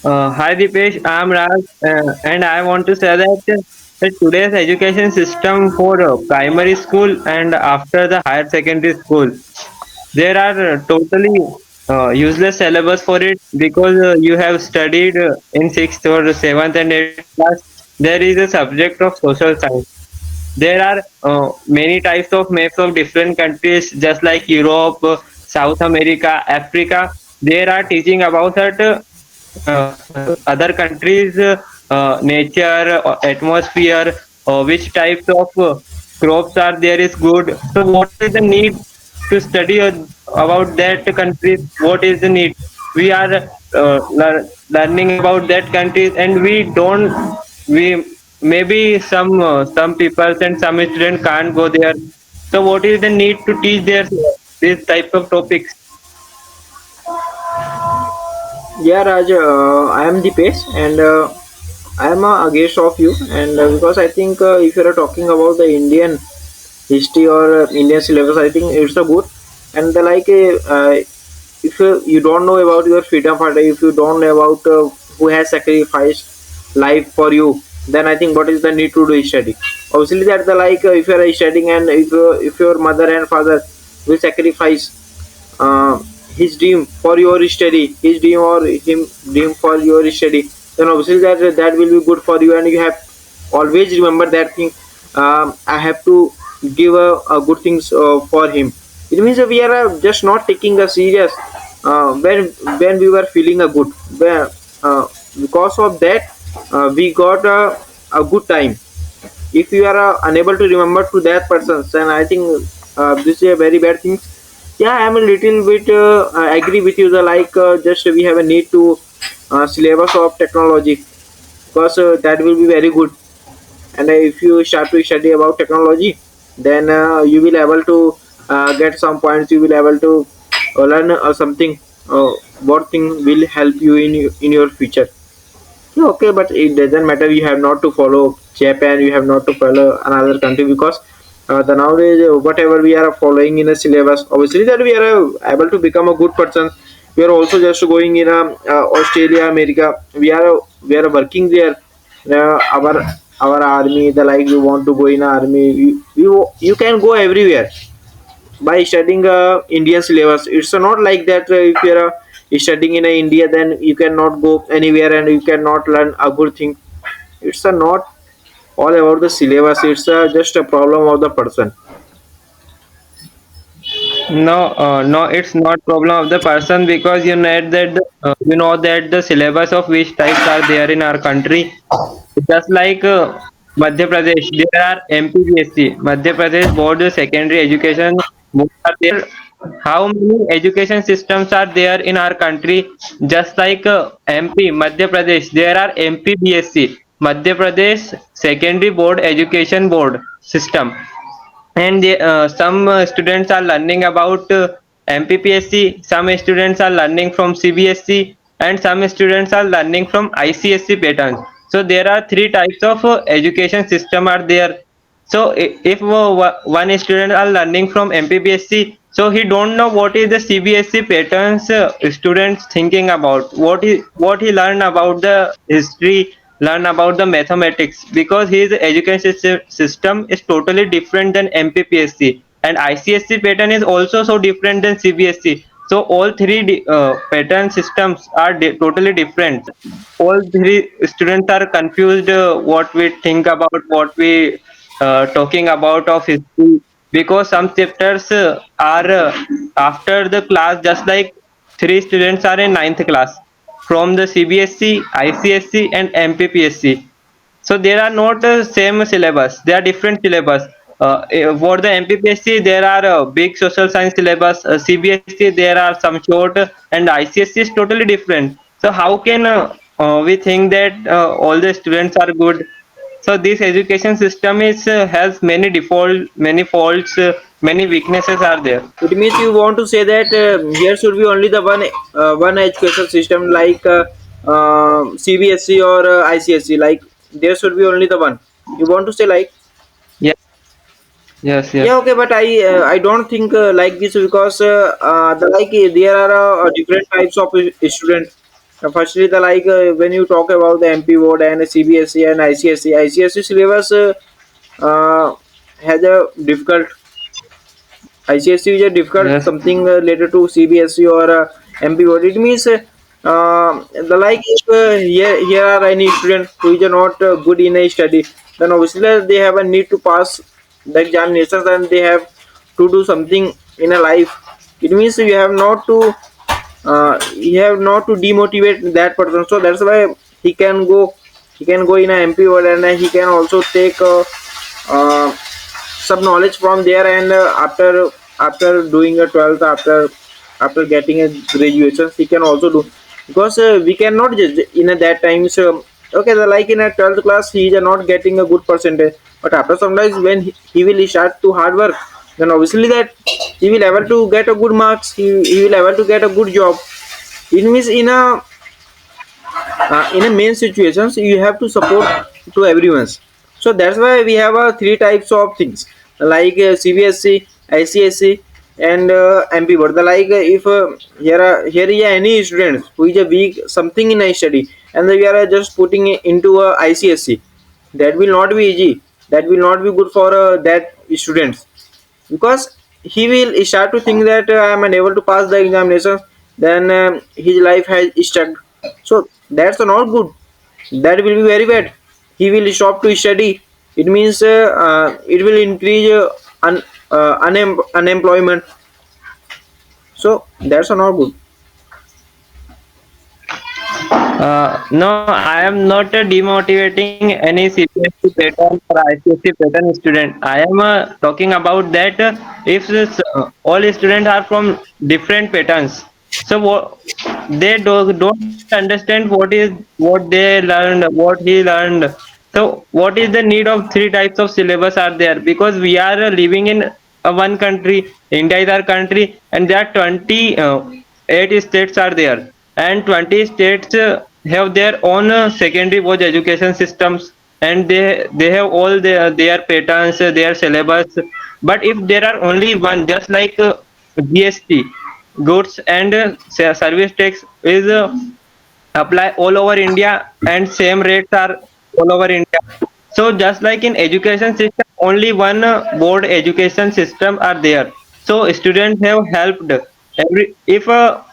Hi Deepesh, I'm Raj, and I want to say that today's education system for primary school and after the higher secondary school, there are totally useless syllabus for it because you have studied in sixth or seventh and eighth class. There is a subject of social science. There are many types of maps of different countries, just like Europe, South America, Africa. There are teaching about that. Other countries nature atmosphere which types of crops are there is good, so what is the need to study about that country? What is the need? We are learning about that countries, and we don't, we maybe some people and some students can't go there, so what is the need to teach their this type of topics? Yeah, Raj, I am Deepesh and I am a guest of you. And because I think if you are talking about the Indian history or Indian syllabus, I think it's a good. And if you don't know about your freedom fighter, if you don't know about who has sacrificed life for you, then I think what is the need to do study? Obviously, that the if you are studying and if your mother and father will sacrifice uh, his dream for your study, his dream or him dream for your study, then obviously that will be good for you, and you have always remember that thing. I have to give a good things for him. It means that we are just not taking a serious when we were feeling a good. Where, because of that, we got a good time. If you are unable to remember to that person, then I think this is a very bad thing. Yeah, I'm a little bit I agree with you, the just we have a need to syllabus of technology, because that will be very good. And if you start to study about technology, then you will able to get some points, you will able to learn something, uh, what thing will help you in your future. Yeah, okay, but it doesn't matter. You have not to follow Japan. You have not to follow another country, because the nowadays whatever we are following in a syllabus, obviously that we are able to become a good person. We are also just going in Australia, America. We are working there. Our army, the like you want to go in army, you can go everywhere by studying Indian syllabus. It's not like that if you're studying in India, then you cannot go anywhere and you cannot learn a good thing. It's not all about the syllabus. It's just a problem of the person. No, no, it's not problem of the person because you know that the syllabus of which types are there in our country. Just like Madhya Pradesh, there are MPBSC, Madhya Pradesh Board of Secondary Education Board are there. How many education systems are there in our country? Just like MP, Madhya Pradesh, there are MPBSC, Madhya Pradesh Secondary Board Education Board system, and some students are learning about MPPSC, some students are learning from CBSC, and some students are learning from ICSC patterns. So there are three types of education system are there. So if one student are learning from MPPSC, so he don't know what is the CBSC patterns students thinking about, what he learn about the history, learn about the mathematics, because his education system is totally different than MPPSC, and ICSC pattern is also so different than CBSC. So all three pattern systems are totally different. All three students are confused what we think about, what we talking about of history, because some chapters are after the class, just like three students are in ninth class from the CBSC, ICSC, and MPPSC. So there are not the same syllabus, they are different syllabus. For the MPPSC there are big social science syllabus, CBSC there are some short, and ICSC is totally different. So how can we think that all the students are good? So this education system is has many default, many faults, many weaknesses are there. It means you want to say that here should be only the one education system, CBSC or ICSC. Like there should be only the one. You want to say like. Yes, yes, yes. Yeah, okay, but I don't think like this, because there are different types of students. Firstly, the like when you talk about the MP board and CBSE and ICSE syllabus has a difficult. ICSE is a difficult Yes. something related to CBSE or MP board. It means the like if here are any student who is not good in a study, then obviously they have a need to pass the examinations and they have to do something in a life. It means you have not to demotivate that person. So that's why he can go he can go in a MP board and he can also take uh, some knowledge from there and after doing a 12th after getting a graduation he can also do because we cannot just in a that time so okay the like in a 12th class he is not getting a good percentage but after sometimes when he will start to hard work then obviously that he will able to get a good marks he will able to get a good job. It means in a main situations you have to support to everyone's. So that's why we have three types of things like CBSC, ICSC and MP board. The like if here is any student who is a weak something in a study and we are just putting it into a ICSC, that will not be easy, that will not be good for that students because he will start to think that I am unable to pass the examinations, then his life has stuck. So that's not good. That will be very bad. He will stop to study. It means it will increase unemployment. So that's not good. No, I am not demotivating any CBSE pattern or ICSE pattern student. I am talking about that if all students are from different patterns, so they don't understand what they learned, what he learned. So what is the need of three types of syllabus are there? Because we are living in one country, India is our country, and there are 28 states are there, and 20 states have their own secondary board education systems, and they have all their patterns, their syllabus. But if there are only one, just like GST, goods and service tax is apply all over India and same rates are all over India. So just like in education system, only one board education system are there. So students have helped every if a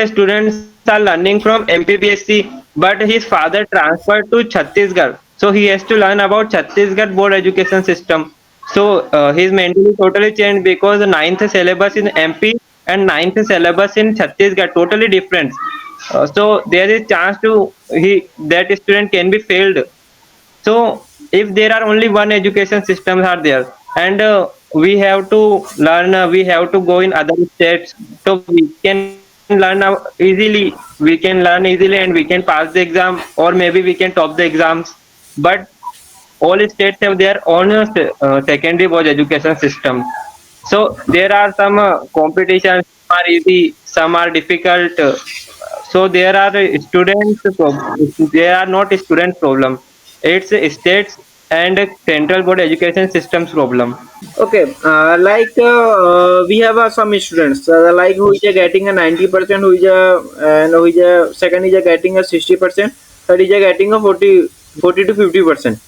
students are learning from MPBSC, but his father transferred to Chhattisgarh, so he has to learn about Chhattisgarh board education system. So his mentally totally changed because the ninth syllabus in MP and ninth syllabus in Chhattisgarh totally different. So there is chance to he that student can be failed. So if there are only one education systems are there, and we have to learn, we have to go in other states, so we can learn easily. We can learn easily and we can pass the exam, or maybe we can top the exams. But all states have their own secondary board education system. So there are some competitions, some are easy, some are difficult. So there are there are not student problem. It's states and central board education systems problem. Okay, we have some students like who is getting a 90%, who is and who is second is getting a 60%, third is getting a 40 to 50%.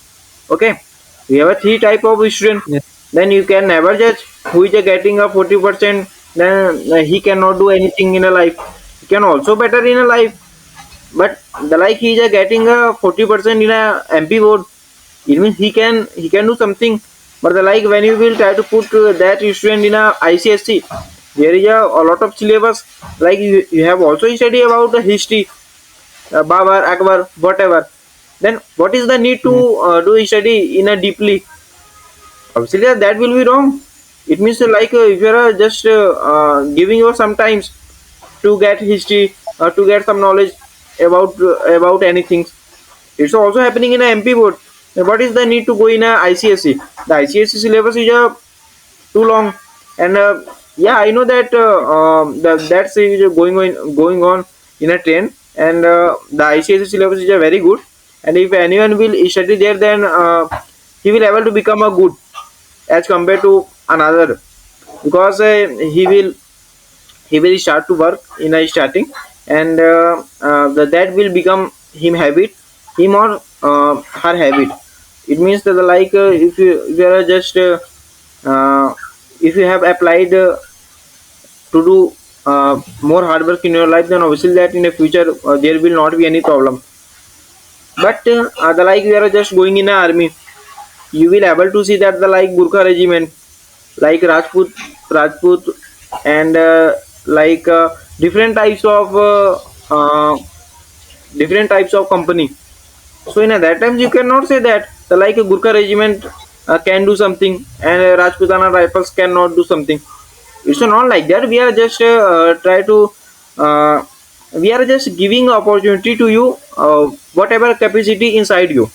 Okay, we have a three type of student. Yes. Then you can never judge who is getting a 40%. Then he cannot do anything in a life. He can also better in a life, but the like he is getting a 40% in a MP board, it means he can do something. But the like when you will try to put that student in a ICSC, there is a lot of syllabus. Like you have also study about the history, Babar, Akbar, whatever. Then what is the need to Yes. do study in a deeply? Obviously that will be wrong. It means like if you are just giving you some times to get history, to get some knowledge about anything. It's also happening in a MP board. What is the need to go in a ICSE? The ICSE syllabus is too long, and yeah, I know that that's going on in a train, and the ICSE syllabus is very good. And if anyone will study there, then he will able to become a good as compared to another because he will start to work in a starting and that will become him or her habit. It means that like if you are just uh, if you have applied to do more hard work in your life, then obviously that in the future there will not be any problem. But the like we are just going in an army, you will able to see that the like Gurkha regiment, like Rajput, and like different types of company. So in that times you cannot say that the like a Gurkha regiment can do something and Rajputana rifles cannot do something. It's not like that. We are just try to uh, we are just giving opportunity to you whatever capacity inside you.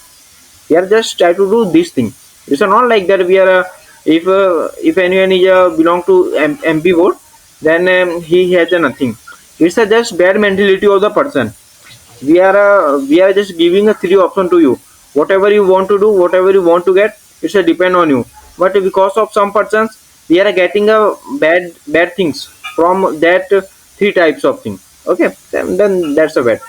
We are just try to do this thing. It's not like that. We are if anyone is belong to MP vote, then he has nothing. It's a just bad mentality of the person. We are just giving a three option to you. Whatever you want to do, whatever you want to get, it's a depend on you. But because of some persons, we are getting a bad things from that three types of thing. Okay, then that's a bad.